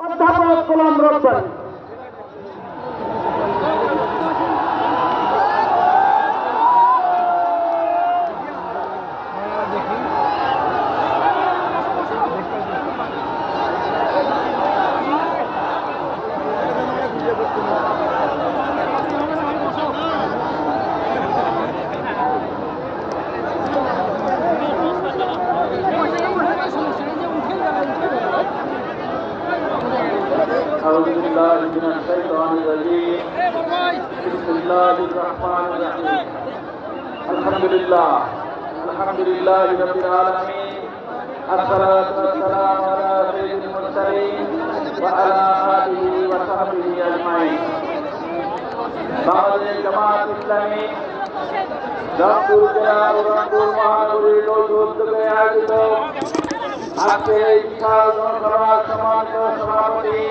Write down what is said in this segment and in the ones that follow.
অধ্যাপক গোলাম রব্বানী। أعوذ بالله من الشيطان الرجيم بسم الله الرحمن الرحيم الحمد لله رب العالمين الصلاة والسلام على سيد المرسلين وعلى آله وصحبه أجمعين বাংলাদেশ জামাত ইসলামী রংপুর জেলা ও রংপুর মহানগরীর উদ্যোগে আয়োজিত আজকে এই বিশাল জনসভার সম্মানিত সভাপতি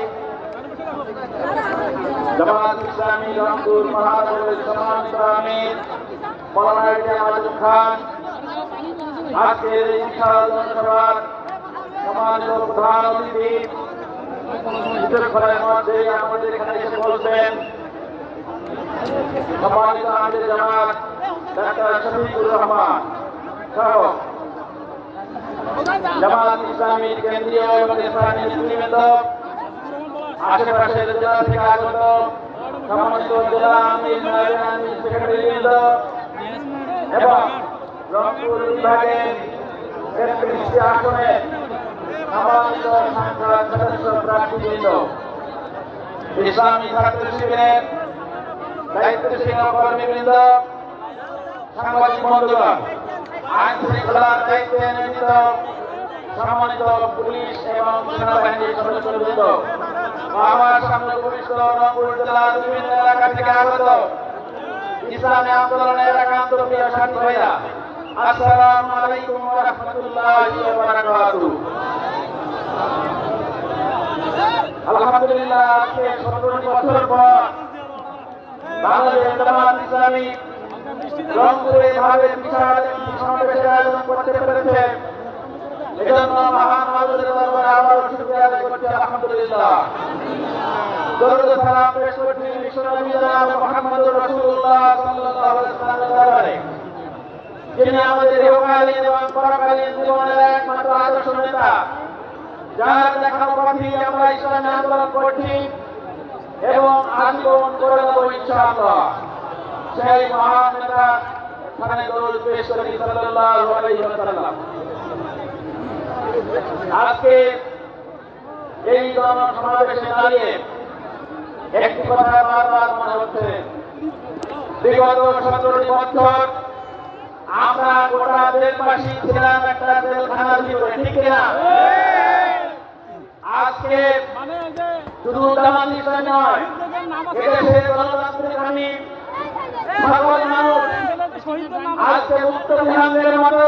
জামাত ইসলামী রংপুর মহানগরীর সম্মানিত আমির মাওলানা আজম খান, আজকের এই বিশাল জনসভার সম্মানিত প্রধান অতিথি কিছুক্ষণের মধ্যে আমাদের এখানে এসে বলবেন সম্মানিত আমির জামাত ডাক্তার শফিকুর রহমান সহ জামাত ইসলামীর কেন্দ্রীয় এবং স্থানীয় নেতৃবৃন্দ, আশেপাশের জেলা থেকে আগত সম্মানিত জেলা আমির, নায়েবে আমির, সেক্রেটারিবৃন্দ এবং রংপুর বিভাগের ৩৩টি আসনে সম্মানিত সংসদ সদস্য প্রার্থীবৃন্দ, ইসলামী ছাত্র শিবিরের দায়িত্বশীল কর্মীবৃন্দ, সাংবাদিক বন্ধুগণ, আইন শৃঙ্খলার দায়িত্বে নিয়োজিত সম্মানিত পুলিশ এবং সেনাবাহিনীর সদস্যবৃন্দ, আমার সামনে উপবিষ্ট রংপুর জেলার বিভিন্ন এলাকা থেকে আগত ইসলামী আন্দোলনের একান্ত প্রিয় সাথী ভাইরা, আসসালামু আলাইকুম ওয়া রাহমাতুল্লাহি ওয়া বারাকাতুহু। আলহামদুলিল্লাহ, আজকে ১৭ বছর পর বাংলাদেশ জামাত ইসলামী রংপুরে এভাবে বিশাল সমাবেশের আয়োজন করতে পেরেছে, এজন্য মহান আল্লাহর দরবারে আবারও শুকরিয়া আদায় করছি আলহামদুলিল্লাহ। দরুদ সালাম পেশ করছি বিশ্বনবী জনাব মুহাম্মদুর রাসূলুল্লাহ সাল্লাল্লাহু আলাইহি ওয়াসাল্লামের দরবারে, যিনি আমাদের ইহকালীন এবং পরকালীন জীবনের একমাত্র আদর্শ নেতা, যার দেখানো পথে আমরা ইসলামী আন্দোলন করছি এবং আজীবন করে দেব ইনশাআল্লাহ। সেই মহান নেতা খানে দরুদ পেশ করি সাল্লাল্লাহু আলাইহি ওয়াসাল্লাম। আজকে এই সমাবেশে দাঁড়িয়ে একটি কথা বারবার মনে হচ্ছে, বিগত 17 বছর আমরা গোটা দেশবাসী ছিলাম একটা জেলখানার ভিতরে, ঠিক কিনা? আজকে শুধু জামাত ইসলামী নয়, এদেশের গণতান্ত্রিক আমি সকল মানুষ আজকে মুক্ত বিধানের মতো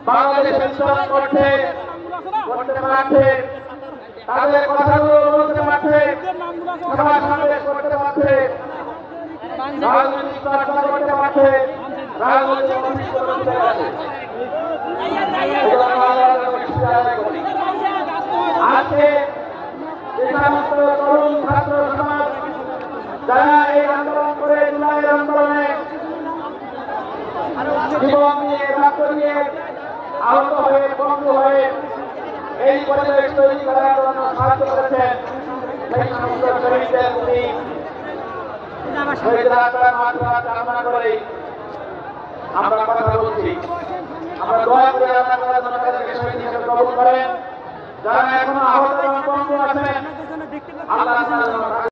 বাংলাদেশের চলন করতে পারছে, তাদের কথাগুলো বলতে পারছে, সভা সমাবেশ করতে পারছে, রাজনৈতিক চর্চা করতে পারছে, রাজনৈতিক অভিযোগ করতে পারছে। আজকে যে সমস্ত তরুণ ছাত্র সমাজ যারা এই আন্দোলন করে জুলাইয়ের আন্দোলনে জীবন দিয়ে রক্ত দিয়ে আহত হয়ে বন্ধু হয়ে এই পরিবেশ তৈরি করার জন্য সাহায্য করেছেন, সেই সমস্ত শহীদদের প্রতি শহীদরা কামনা করে আমরা কথা বলছি। আমরা দোয়া করে আল্লাহ তাআলা যেন তাদেরকে শহীদ হিসেবে কবুল করেন। যারা এখনো আহত এবং বন্ধু আছেন, আল্লাহ তাআলা